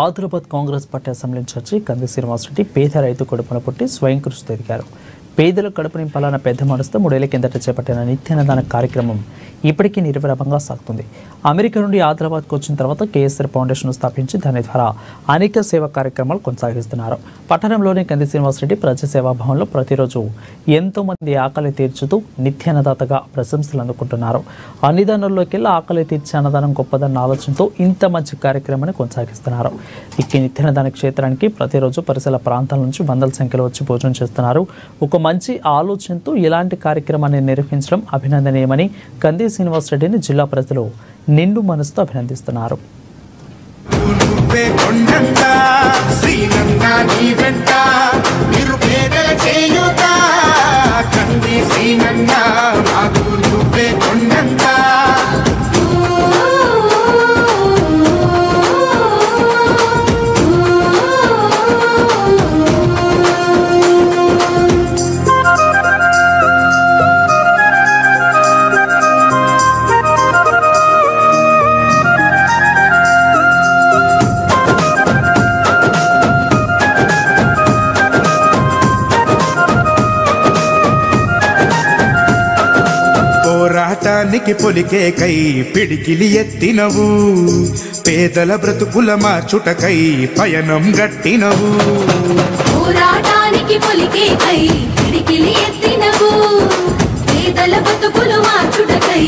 Adilabad Congress party assembly incharge Kandi Srinivasa Reddy పేద రైతు కడుపున పుట్టి స్వయం కృషితో ఎదిగారు. పేదల కడుపు నింపాలన్న పెద్ద మనసుతో 3 ఏళ్ల కిందట చేపట్టిన నిత్యాన్నదాన కార్యక్రమం ఇప్పటికీ నిర్విరామంగా సాగుతుంది. అమెరికా నుండి ఆదిలాబాద్కు వచ్చిన తర్వాత కేఎస్ఆర్ ఫౌండేషన్ స్థాపించి దాని ద్వారా అనేక సేవా కార్యక్రమాలు కొనసాగిస్తున్నారు. పట్టణంలోని కంది శ్రీనివాసరెడ్డి ప్రజాసేవా భవన్లో ప్రతిరోజు ఎంతో మంది ఆకలి తీర్చుతూ నిత్యాన్నదాతగా ప్రశంసలు అందుకుంటున్నారు. అన్నిదానంలోకెల్లా ఆకలి తీర్చే అన్నదానం గొప్పదన్న ఆలోచనతో ఇంత మంచి కార్యక్రమాన్ని కొనసాగిస్తున్నారు. ఈ నిత్యాన్నదాన క్షేత్రానికి ప్రతిరోజు పరిసర ప్రాంతాల నుంచి వందల సంఖ్యలో వచ్చి భోజనం చేస్తున్నారు. ఒక మంచి ఆలోచనతో ఇలాంటి కార్యక్రమాన్ని నిర్వహించడం అభినందనీయమని కంది శ్రీనివాసరెడ్డిని జిల్లా ప్రజలు నిండు మనసుతో అభినందిస్తున్నారు. పోరాటానికి పొలికే కై పిడికిలి ఎత్తినవు, పేదల బ్రతుకుల మార్చుటకై పయనం గట్టినవు. పోరాటానికి పొలికే కై పిడికిలి ఎత్తినవు, పేదల బ్రతుకులు మార్చుటకై